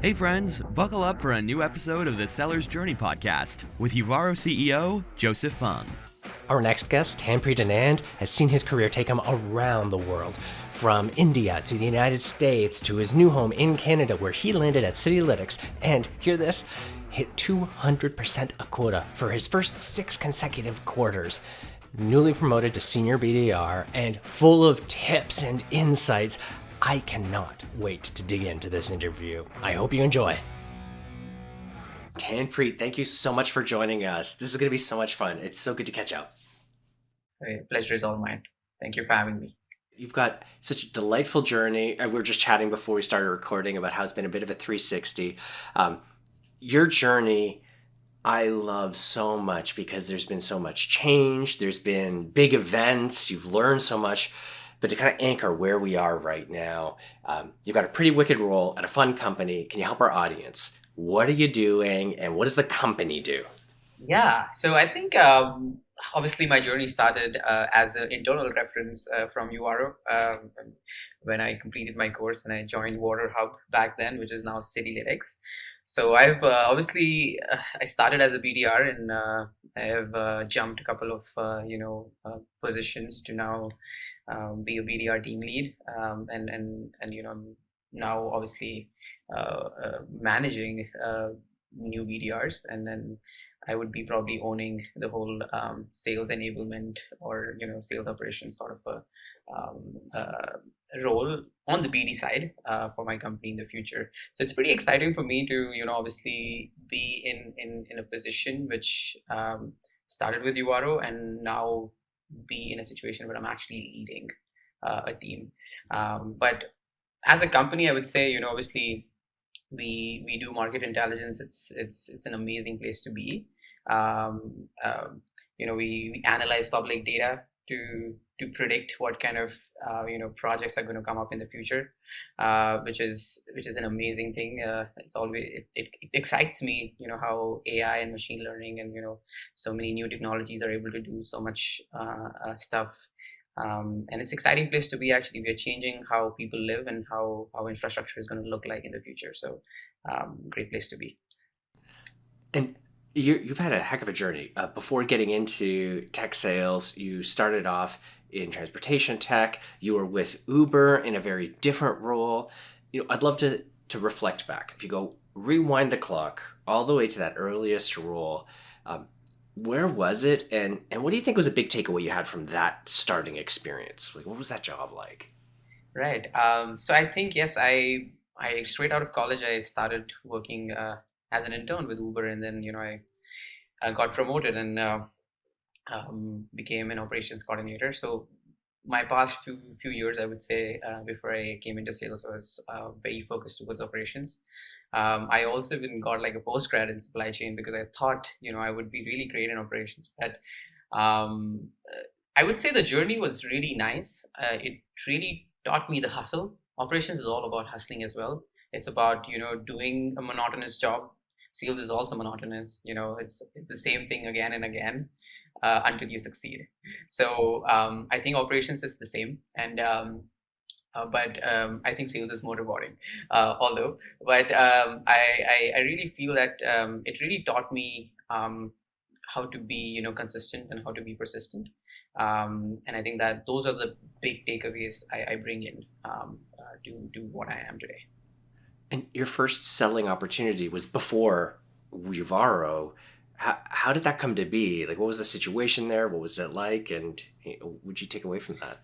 Hey friends, buckle up for a new episode of the Seller's Journey podcast with Uvaro CEO Joseph Fung. Our next guest, Tanpreet Anand, has seen his career take him around the world, from India to the United States to his new home in Canada, where he landed at Citylitics and, hear this, hit 200% a quota for his first 6 consecutive quarters. Newly promoted to senior BDR and full of tips and insights, I cannot wait to dig into this interview. I hope you enjoy. Tanpreet, thank you so much for joining us. This is going to be so much fun. It's so good to catch up. Hey, pleasure is all mine. Thank you for having me. You've got such a delightful journey. We were just chatting before we started recording about how it's been a bit of a 360. Your journey, I love so much because there's been so much change. There's been big events. You've learned so much. But to kind of anchor where we are right now, you've got a pretty wicked role at a fun company. Can you help our audience? What are you doing and what does the company do? Yeah, so I think obviously my journey started as an internal reference from Uvaro when I completed my course and I joined Water Hub back then, which is now Citylitics. So I've I started as a BDR and I have jumped a couple of positions to now be a BDR team lead and I'm now obviously managing new BDRs, and then I would be probably owning the whole sales enablement or sales operations sort of a role on the BD side for my company in the future. So it's pretty exciting for me to obviously be in a position which started with Uvaro and now be in a situation where I'm actually leading a team. But as a company, I would say obviously we do market intelligence. It's an amazing place to be. We analyze public data to predict what kind of projects are going to come up in the future, which is an amazing thing. It's always it excites me, how AI and machine learning and so many new technologies are able to do so much stuff. And it's an exciting place to be. Actually, we are changing how people live and how infrastructure is going to look like in the future. So great place to be. And you've had a heck of a journey. Before getting into tech sales, you started off in transportation tech. You were with Uber in a very different role. I'd love to reflect back. If you go rewind the clock all the way to that earliest role, where was it, and what do you think was a big takeaway you had from that starting experience? Like, what was that job like? Right. So I think yes, I straight out of college I started working as an intern with Uber, and then I got promoted and became an operations coordinator. So my past few years, I would say, before I came into sales, was very focused towards operations. I also even got like a postgrad in supply chain because I thought I would be really great in operations. But I would say the journey was really nice. It really taught me the hustle. Operations is all about hustling as well. It's about doing a monotonous job. Sales is also monotonous. It's the same thing again and again until you succeed. So I think operations is the same, and but I think sales is more rewarding. I really feel that it really taught me how to be consistent and how to be persistent. And I think that those are the big takeaways I bring in to what I am today. And your first selling opportunity was before Uvaro. How did that come to be? Like, what was the situation there? What was it like? And what would you take away from that?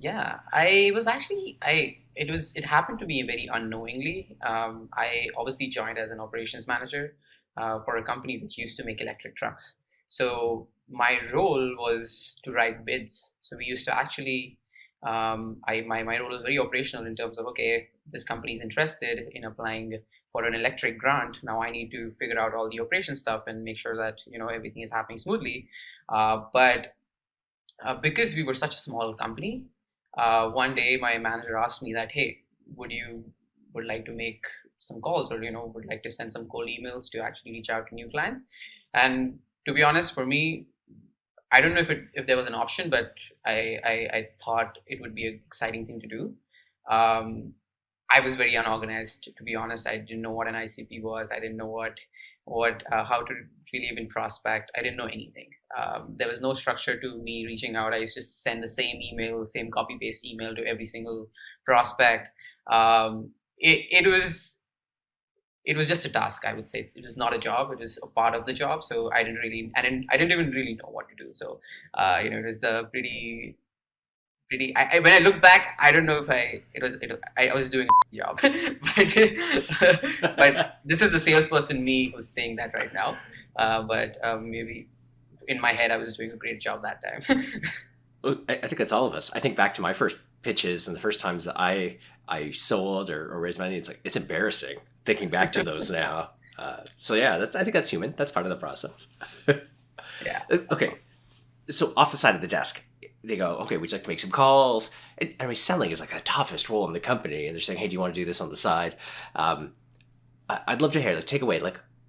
Yeah, I was actually it happened to me very unknowingly. I obviously joined as an operations manager for a company which used to make electric trucks. So my role was to write bids. So we used to actually my role was very operational in terms of, okay, this company is interested in applying for an electric grant. Now I need to figure out all the operation stuff and make sure that everything is happening smoothly. But because we were such a small company, one day my manager asked me that, hey, would like to make some calls, or would like to send some cold emails to actually reach out to new clients. And to be honest, for me, I don't know if there was an option, but I thought it would be an exciting thing to do. I was very unorganized, to be honest. I didn't know what an ICP was. I didn't know what how to really even prospect. I didn't know anything. There was no structure to me reaching out. I used to send the same email, same copy paste email to every single prospect. It was just a task. I would say it was not a job. It was a part of the job. So I didn't even really know what to do. So it was a pretty. When I look back, I don't know if I was doing a job, but this is the salesperson me who's saying that right now. But maybe in my head, I was doing a great job that time. Well, I think that's all of us. I think back to my first pitches and the first times that I sold or raised money. It's embarrassing thinking back to those now. So yeah, I think that's human. That's part of the process. Yeah. Okay, so off the side of the desk, they go, okay, we'd like to make some calls. And I mean, selling is like the toughest role in the company. And they're saying, hey, do you want to do this on the side? I'd love to hear, take away,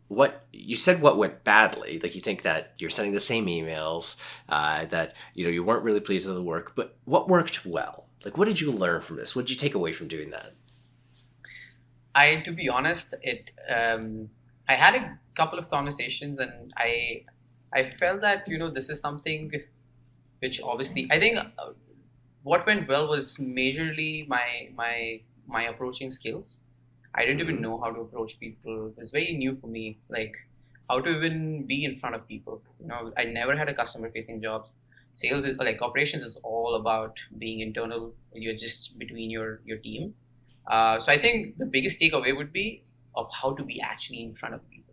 what you said, what went badly. Like, you think that you're sending the same emails, that, you weren't really pleased with the work, but what worked well? Like, what did you learn from this? What did you take away from doing that? To be honest, I had a couple of conversations, and I felt that this is something which obviously I think what went well was majorly my approaching skills. I didn't even know how to approach people. It was very new for me, like how to even be in front of people. I never had a customer facing job. Sales is like operations is all about being internal. You're just between your team. So I think the biggest takeaway would be of how to be actually in front of people.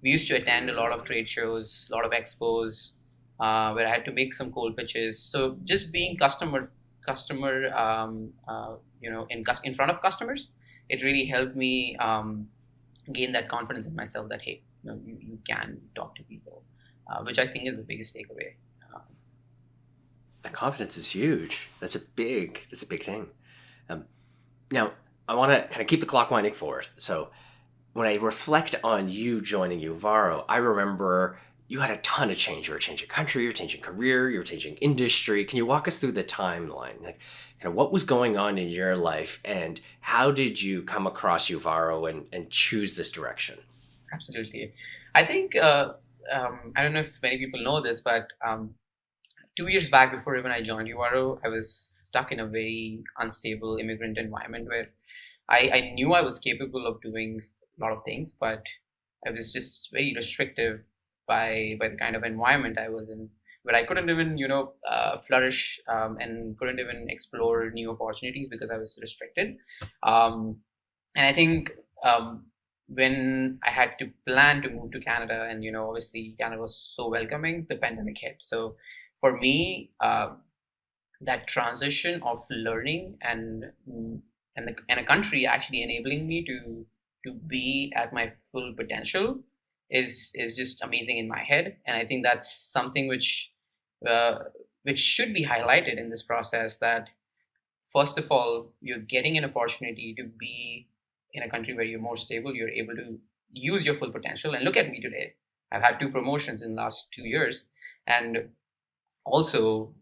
We used to attend a lot of trade shows, a lot of expos, where I had to make some cold pitches. So just being customer, in front of customers, it really helped me gain that confidence in myself that hey, you can talk to people, which I think is the biggest takeaway. The confidence is huge. That's a big thing. Now, I want to kind of keep the clock winding forward. So when I reflect on you joining Uvaro, I remember you had a ton of change. You were changing country, you were changing career, you were changing industry. Can you walk us through the timeline? Like, kind of what was going on in your life, and how did you come across Uvaro and choose this direction? Absolutely. I think I don't know if many people know this, but 2 years back, before even I joined Uvaro, I was stuck in a very unstable immigrant environment where I knew I was capable of doing a lot of things, but I was just very restrictive by the kind of environment I was in, where I couldn't even flourish, and couldn't even explore new opportunities because I was restricted. And I think when I had to plan to move to Canada, and obviously Canada was so welcoming, the pandemic hit. So for me, that transition of learning and a country actually enabling me to be at my full potential is just amazing in my head. And I think that's something uh, which should be highlighted in this process, that first of all, you're getting an opportunity to be in a country where you're more stable, you're able to use your full potential. And look at me today. I've had 2 promotions in the last 2 years. And also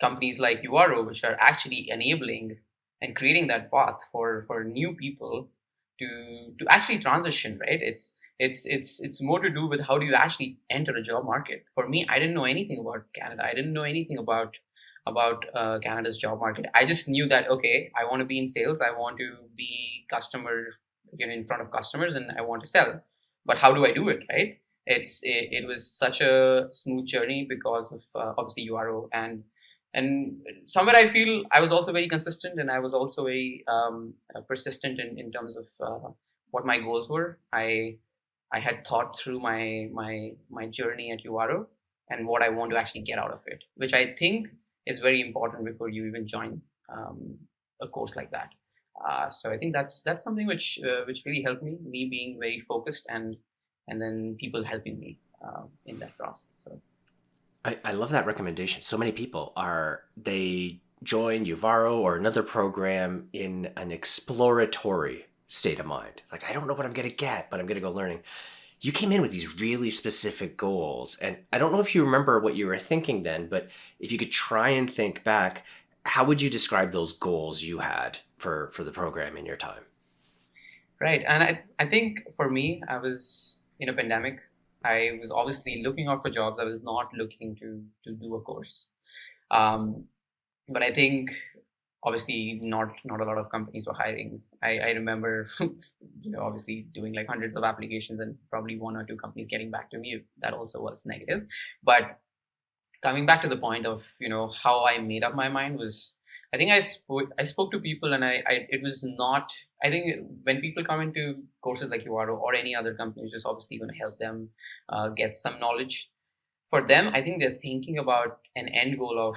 companies like Uvaro, which are actually enabling and creating that path for new people to actually transition, right? It's more to do with how do you actually enter a job market. For me, I didn't know anything about Canada. I didn't know anything about Canada's job market. I just knew that okay, I want to be in sales. I want to be in front of customers, and I want to sell. But how do I do it, right? It was such a smooth journey because of obviously Uvaro, and somewhere I feel I was also very consistent, and I was also very persistent in terms of what my goals were. I had thought through my journey at Uvaro and what I want to actually get out of it, which I think is very important before you even join a course like that. So I think that's something which really helped me being very focused, and then people helping me in that process. So I love that recommendation. So many people they join Uvaro or another program in an exploratory state of mind. Like, I don't know what I'm going to get, but I'm going to go learning. You came in with these really specific goals. And I don't know if you remember what you were thinking then, but if you could try and think back, how would you describe those goals you had for the program in your time? Right. And I think for me, I was in a pandemic. I was obviously looking out for jobs. I was not looking to do a course. Um, but I think obviously not a lot of companies were hiring. I remember, obviously doing like hundreds of applications and probably one or two companies getting back to me. That also was negative. But coming back to the point of how I made up my mind was, I think I spoke to people, and I it was not, I think when people come into courses like Uvaro or any other company, which is obviously going to help them get some knowledge, for them I think they're thinking about an end goal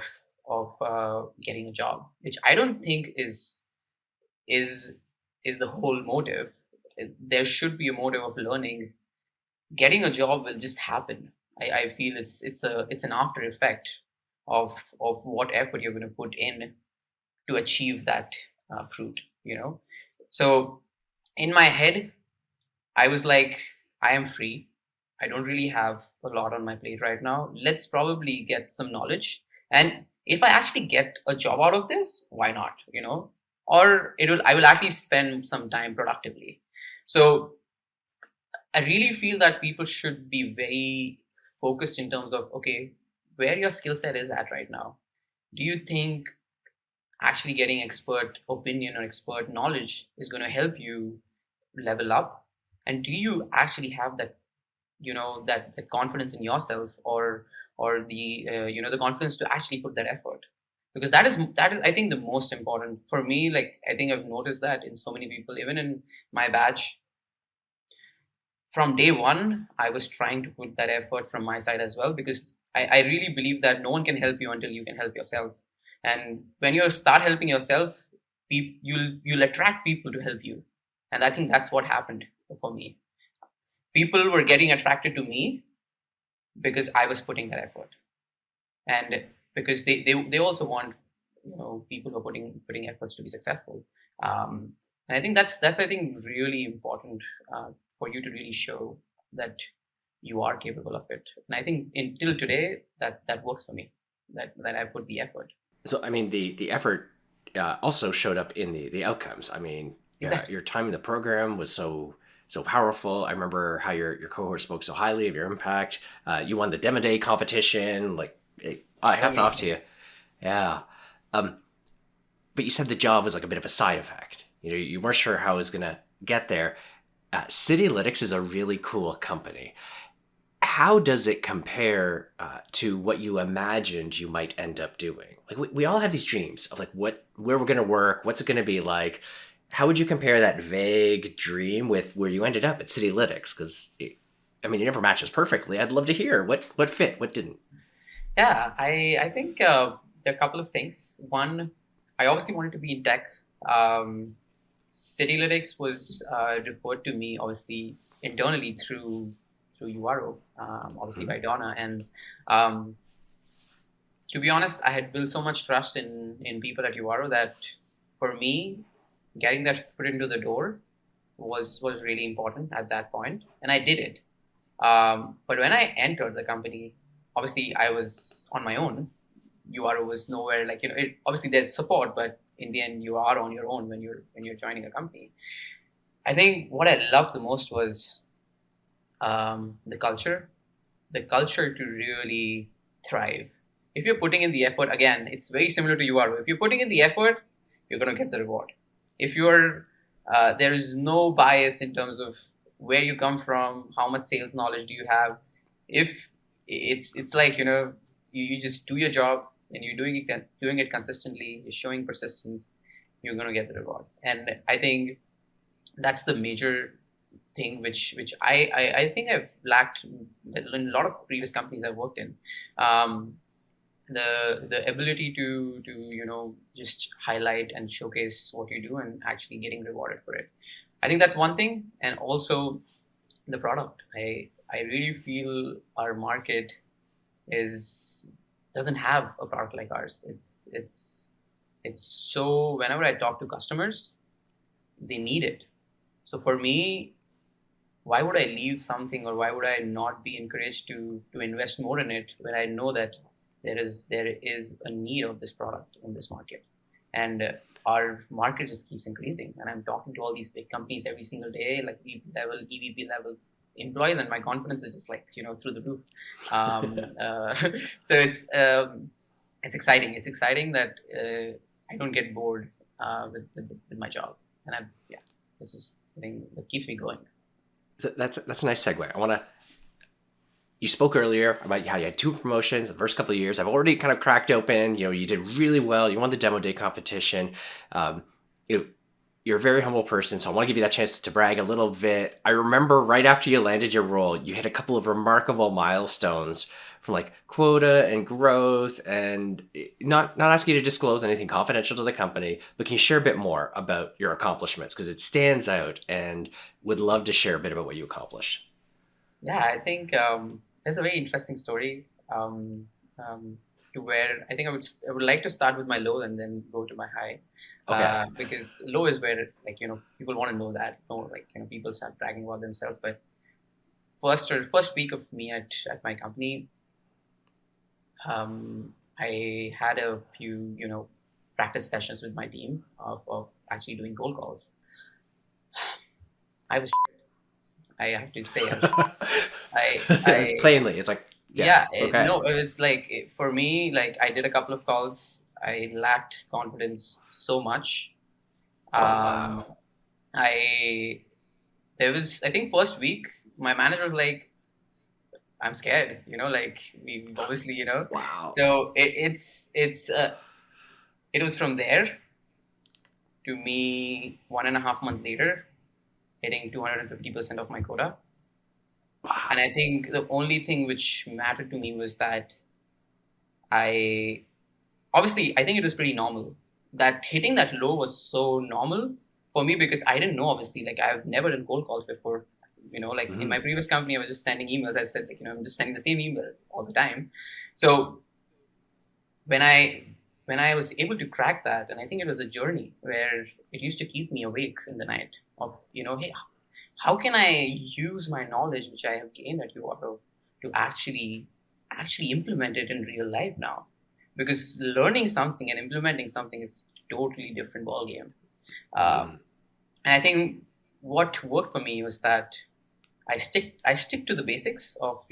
of getting a job, which I don't think is is the whole motive. There should be a motive of learning. Getting a job will just happen. I feel it's an after effect of what effort you're going to put in to achieve that fruit. So in my head, I was like, I am free. I don't really have a lot on my plate right now. Let's probably get some knowledge. And if I actually get a job out of this, why not? Or I will at least spend some time productively. So I really feel that people should be very focused in terms of, okay, where your skill set is at right now. Do you think actually getting expert opinion or expert knowledge is going to help you level up? And do you actually have that, that confidence in yourself, or the the confidence to actually put that effort? Because that is I think the most important for me. Like, I think I've noticed that in so many people, even in my batch, from day one, I was trying to put that effort from my side as well, because I really believe that no one can help you until you can help yourself. And when you start helping yourself, you'll attract people to help you. And I think that's what happened for me. People were getting attracted to me because I was putting that effort, and because they also want people who are putting efforts to be successful. And I think that's I think really important for you to really show that you are capable of it. And I think until today that works for me. That I put the effort. So, I mean, the effort also showed up in the outcomes. I mean, Exactly. your time in the program was so powerful. I remember how your cohort spoke so highly of your impact. You won the Demo Day competition. Like, So hats off to amazing. you. Yeah. Um, but you said the job was like a bit of a side effect. You weren't sure how it was gonna get there. Citylitics is a really cool company. How does it compare to what you imagined you might end up doing? Like, we all have these dreams of like where we're going to work, what's it going to be like. How would you compare that vague dream with where you ended up at Citylitics? Because I mean, it never matches perfectly. I'd love to hear what fit, what didn't. Yeah, I think there are a couple of things. One, I obviously wanted to be in tech. Um, Citylitics was referred to me obviously internally through Uvaro, obviously Mhm. by Donna. And um, to be honest, I had built so much trust in people at Uvaro that for me, getting that foot into the door was really important at that point, and I did it. But when I entered the company, obviously I was on my own. URO was nowhere, like, obviously there's support, but in the end you are on your own when you're joining a company. I think what I loved the most was the culture to really thrive. If you're putting in the effort, again, it's very similar to URO. If you're putting in the effort, you're going to get the reward. If you're there is no bias in terms of where you come from, how much sales knowledge do you have. If it's like, you just do your job and you're doing it consistently, you're showing persistence, you're going to get the reward. And I think that's the major thing which I think I've lacked in a lot of previous companies I've worked in. Um, the ability to just highlight and showcase what you do and actually getting rewarded for it. I think that's one thing. And also the product. I really feel our market is doesn't have a product like ours. It's so, whenever I talk to customers, they need it. So for me, why would I leave something, or why would I not be encouraged to invest more in it when I know that there is a need of this product in this market, and our market just keeps increasing. And I'm talking to all these big companies every single day, like VP level, EVP level employees, and my confidence is just like through the roof. So it's exciting. It's exciting that I don't get bored with my job, and this is the thing that keeps me going. So that's a nice segue. You spoke earlier about how you had 2 promotions the first couple of years. I've already kind of cracked open. You did really well. You won the demo day competition. You're a very humble person, so I want to give you that chance to brag a little bit. I remember right after you landed your role, you hit a couple of remarkable milestones from like quota and growth, and not asking you to disclose anything confidential to the company, but can you share a bit more about your accomplishments? Because it stands out, and would love to share a bit about what you accomplished. Yeah, I think there's a very interesting story to where I think I would like to start with my low and then go to my high, Okay. because low is where people want to know that, people start bragging about themselves. But first week of me at my company, I had a few practice sessions with my team of actually doing cold calls. I was I have to say I Plainly, it's like, yeah, okay. no, it was like for me, like I did a couple of calls. I lacked confidence so much. Oh, Um, wow. I there was I think first week my manager was like, "I'm scared," like we obviously, Wow. So it was from there to me 1.5 months later hitting 250% of my quota. Wow. And I think the only thing which mattered to me was that I obviously I think it was pretty normal. That hitting that low was so normal for me because I didn't know, obviously, like I've never done cold calls before. Like in my Mhm. previous company, I was just sending emails. I said, like, I'm just sending the same email all the time. So when I was able to crack that, and I think it was a journey where it used to keep me awake in the night of, hey, how can I use my knowledge which I have gained at Uvaro to actually implement it in real life now? Because learning something and implementing something is totally different ballgame. Uh, Mhm. and I think what worked for me was that I stick to the basics of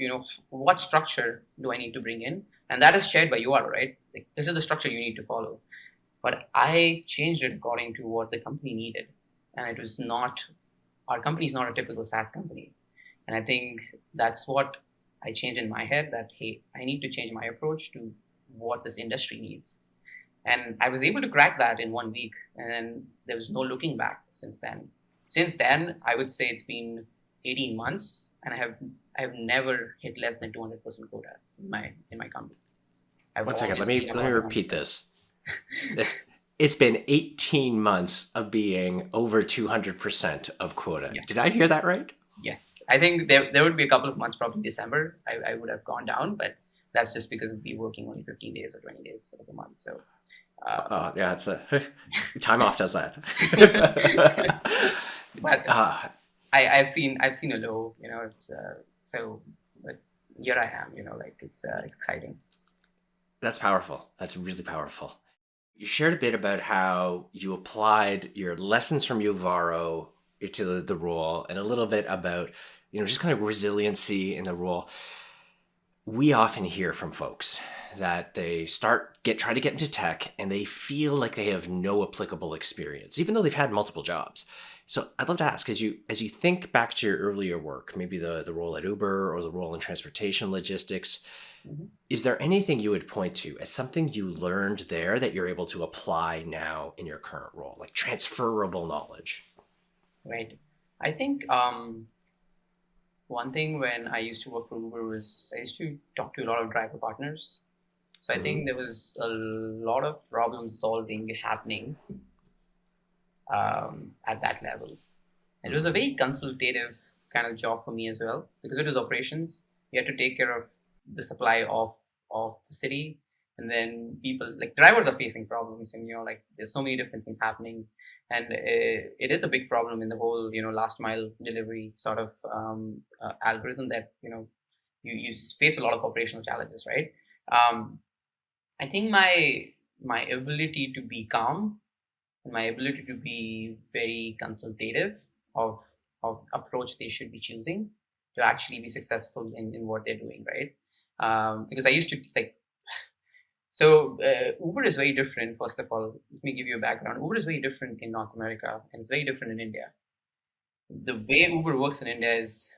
what structure do I need to bring in, and that is shared by UR, right? Like, this is the structure you need to follow. But I changed it according to what the company needed, and it was not our company is not a typical SaaS company. And I think that's what I changed in my head, that, hey, I need to change my approach to what this industry needs. And I was able to crack that in 1 week. And then there was no looking back since then. Since then, I would say it's been 18 months and I have never hit less than 200% quota in my company. I've 1 second. always been Let me above repeat 100%. this. It's been 18 months of being over 200% of quota. Did I Yes. hear that right? Yes. I think there would be a couple of months, probably December, I would have gone down, but that's just because of me working only 15 days or 20 days of the month. So, Yeah, it's a time off does that. but uh, I've seen a low, so, but here I am, like it's exciting. that's powerful. That's really powerful. You shared a bit about how you applied your lessons from Uvaro to the role, and a little bit about just kind of resiliency in the role. We often hear from folks that they try to get into tech and they feel like they have no applicable experience, even though they've had multiple jobs. So I'd love to ask, as you think back to your earlier work, maybe the role at Uber or the role in transportation logistics, Mhm. is there anything you would point to as something you learned there that you're able to apply now in your current role, like transferable knowledge? Right. I think one thing when I used to work for Uber was I used to talk to a lot of driver partners. So I Hmm. think there was a lot of problem solving happening at that level. And it was a Hmm. very consultative kind of job for me as well because it was operations. You had to take care of the supply of the city, and then people like drivers are facing problems, and like there's so many different things happening, and it is a big problem in the whole last mile delivery sort of algorithm that you face a lot of operational challenges, right? I think my ability to be calm, and my ability to be very consultative of approach they should be choosing to actually be successful in what they're doing, right? Because I used to like Uber is very different. First of all, let me give you a background. Uber is very different in North America, and it's very different in India. The way Uber works in India is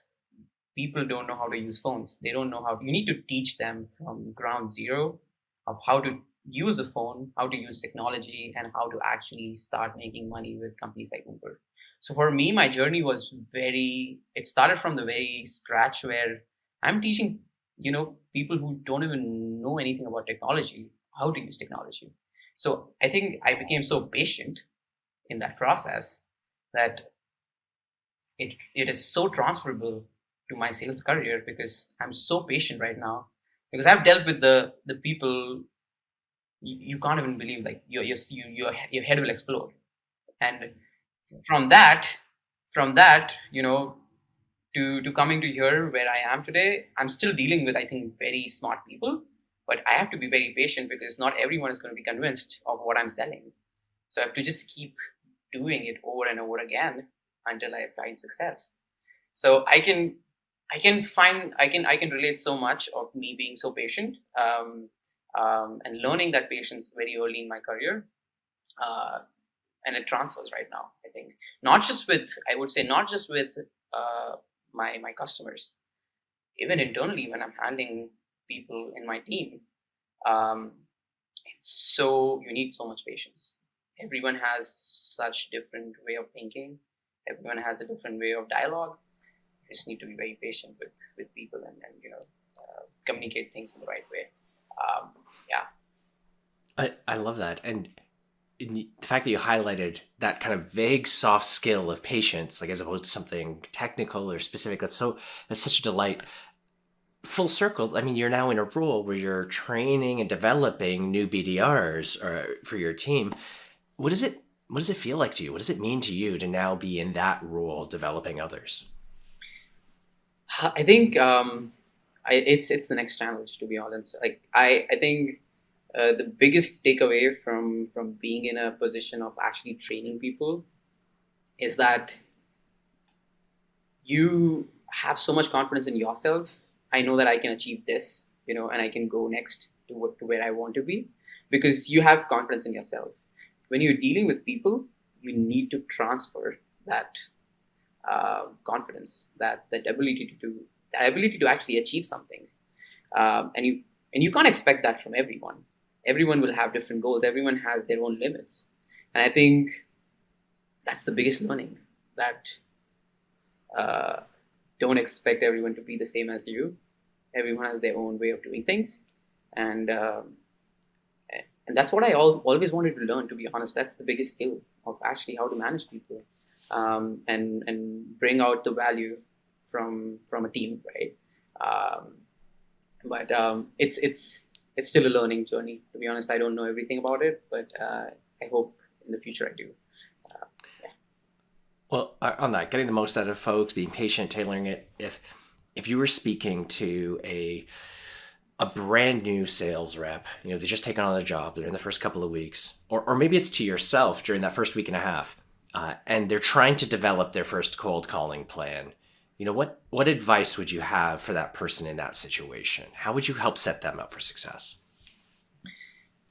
people don't know how to use phones. They don't know how. You need to teach them from ground zero of how to use a phone, how to use technology, and how to actually start making money with companies like Uber. So for me, my journey was very. It started from the very scratch where I'm teaching, people who don't even know anything about technology how to use technology. So I think I became so patient in that process that it is so transferable to my sales career because I'm so patient right now because I've dealt with the people you can't even believe, like your head will explode. And from that from that to coming to here where I am today, I'm still dealing with, I think, very smart people, but I have to be very patient because not everyone is going to be convinced of what I'm selling. So I have to just keep doing it over and over again until I find success. So I can relate so much of me being so patient, and learning that patience very early in my career, uh, and it transfers right now. I think not just with, I would say, not just with my customers, even internally when I'm handling people in my team. Um, it's so you need so much patience. Everyone has such different way of thinking. Everyone has a different way of dialogue. You just need to be very patient with people and communicate things in the right way. Yeah. I love that. And the fact that you highlighted that kind of vague soft skill of patience, like as opposed to something technical or specific, that's such a delight. Full circle, I mean, you're now in a role where you're training and developing new BDRs for your team. What does it feel like to you? What does it mean to you to now be in that role developing others? I think it's the next challenge, to be honest. Like I think the biggest takeaway from being in a position of actually training people is that you have so much confidence in yourself. I know that I can achieve this, and I can go next to where I want to be because you have confidence in yourself. When you're dealing with people, you need to transfer that confidence, that ability to actually achieve something, and you can't expect that from everyone. Everyone will have different goals. Everyone has their own limits, and I think that's the biggest learning. That uh, don't expect everyone to be the same as you. Everyone has their own way of doing things, and that's what I always wanted to learn. To be honest, that's the biggest skill of actually how to manage people, and bring out the value from a team, right? Um, but it's still a learning journey. To be honest, I don't know everything about it, but I hope in the future I do. Uh, yeah. Well, on that, getting the most out of folks, being patient, tailoring it. If you were speaking to a brand new sales rep, they just taken on a job, they're in the first couple of weeks, or maybe it's to yourself during that first week and a half, and they're trying to develop their first cold calling plan. What advice would you have for that person in that situation? How would you help set them up for success?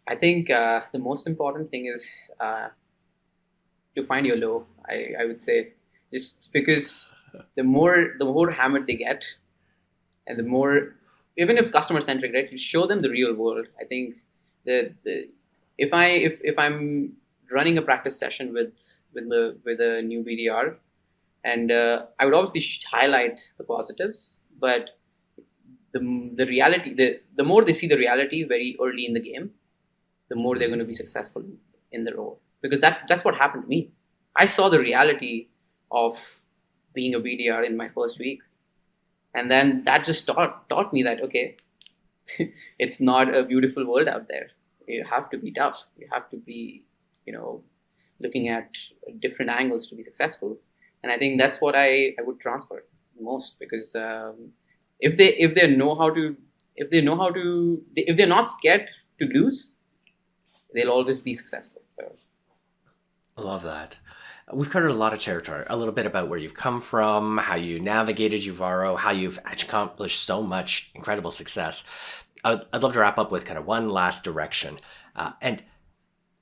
I think the most important thing is to find your low. I would say, just because the more hammered they get, and the more, even if customer centric, right, you show them the real world. I think the if I'm running a practice session with a new BDR, and I would obviously highlight the positives, but the reality, the more they see the reality very early in the game, the more they're going to be successful in the role, because that's what happened to me. I saw the reality of being a BDR in my first week, and then that just taught me that, okay, it's not a beautiful world out there. You have to be tough. You have to be, you know, looking at different angles to be successful. And I think that's what I would transfer most, because if they know how to, if they're not scared to lose, they'll always be successful. So I love that. We've covered a lot of territory, a little bit about where you've come from, how you navigated Uvaro, how you've accomplished so much incredible success. I'd love to wrap up with kind of one last direction. And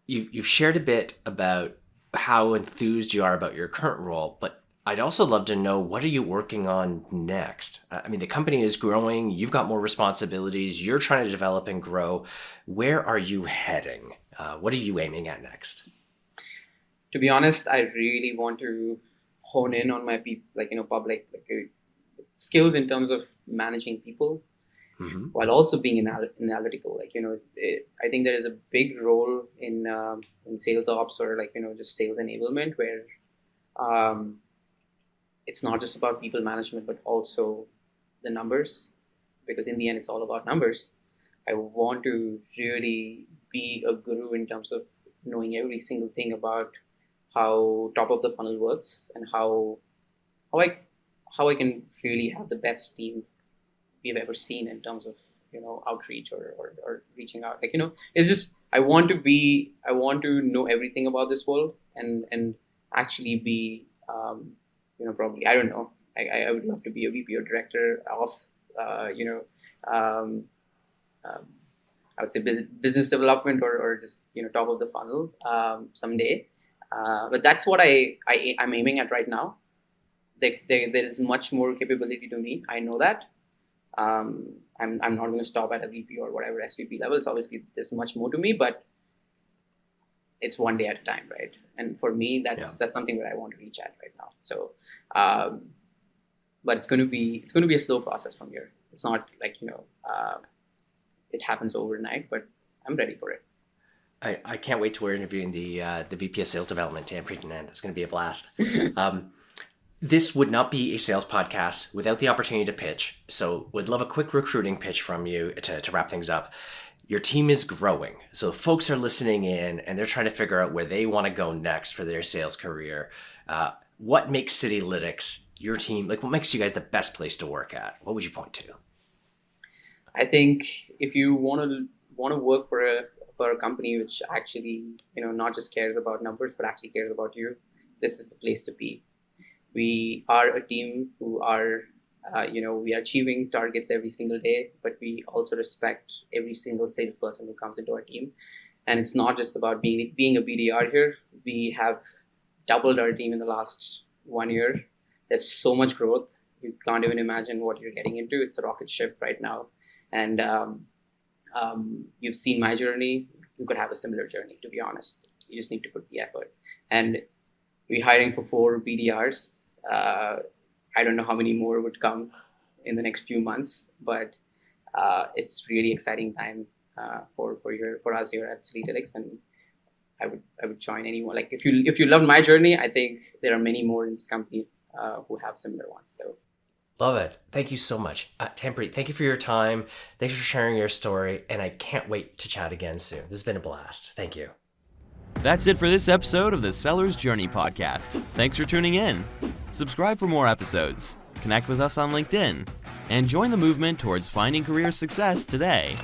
you've shared a bit about how enthused you are about your current role, but I'd also love to know, what are you working on next? I mean, the company is growing, you've got more responsibilities, you're trying to develop and grow. Where are you heading? What are you aiming at next? to be honest, I really want to hone in on my public skills in terms of managing people, while also being analytical. I think there is a big role in sales ops, or just sales enablement, where it's not just about people management, but also the numbers, because in the end, it's all about numbers. I want to really be a guru in terms of knowing every single thing about how top of the funnel works, and how I can really have the best team we've ever seen in terms of outreach or reaching out. It's just I want to know everything about this world, and actually be probably, I don't know, I would love to be a VP or director of I would say business development, or just top of the funnel someday. But that's what I'm aiming at right now. There is much more capability to me. I know that. I'm not going to stop at a VP or whatever SVP levels. Obviously, there's much more to me, but it's one day at a time, right? And for me, that's something that I want to reach at right now. So, but it's going to be a slow process from here. It's not like it happens overnight, but I'm ready for it. I can't wait till we're interviewing the VP of Sales Development, Tanpreet Anand. It's going to be a blast. This would not be a sales podcast without the opportunity to pitch. So would love a quick recruiting pitch from you to wrap things up. Your team is growing. So folks are listening in and they're trying to figure out where they want to go next for their sales career. What makes Citylitics, your team, what makes you guys the best place to work at? What would you point to? I think if you want to work for a company which actually, not just cares about numbers, but actually cares about you, this is the place to be. We are a team who are, we are achieving targets every single day, but we also respect every single salesperson who comes into our team. And it's not just about being a BDR here. We have doubled our team in the last 1 year. There's so much growth. You can't even imagine what you're getting into. It's a rocket ship right now. And you've seen my journey. You could have a similar journey, to be honest. You just need to put the effort. And we're hiring for 4 BDRs. I don't know how many more would come in the next few months, but it's really exciting time for us here at Citylitics, and I would join anyone. If you love my journey, I think there are many more in this company who have similar ones. So. Love it. Thank you so much. Tanpreet, thank you for your time. Thanks for sharing your story, and I can't wait to chat again soon. This has been a blast. Thank you. That's it for this episode of the Seller's Journey podcast. Thanks for tuning in. Subscribe for more episodes, connect with us on LinkedIn, and join the movement towards finding career success today.